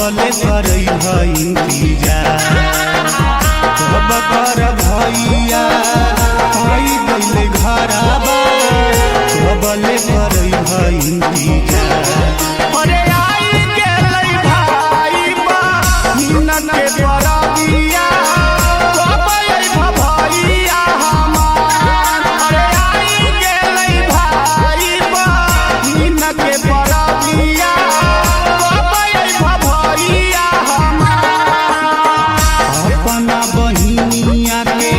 कबले करई इंतजार कब कर भैया आई गइले घरबा कबले करई इंतजार अरे आई गेलै भाई बहिन के बरदिया कब अइबा भैया हमार। अरे आई गेलै भाई बहिन के बरदिया कब अइबा भैया हमार। अपना बहिनिया के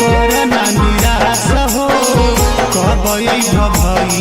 करना निराश हो कब अइबा भैया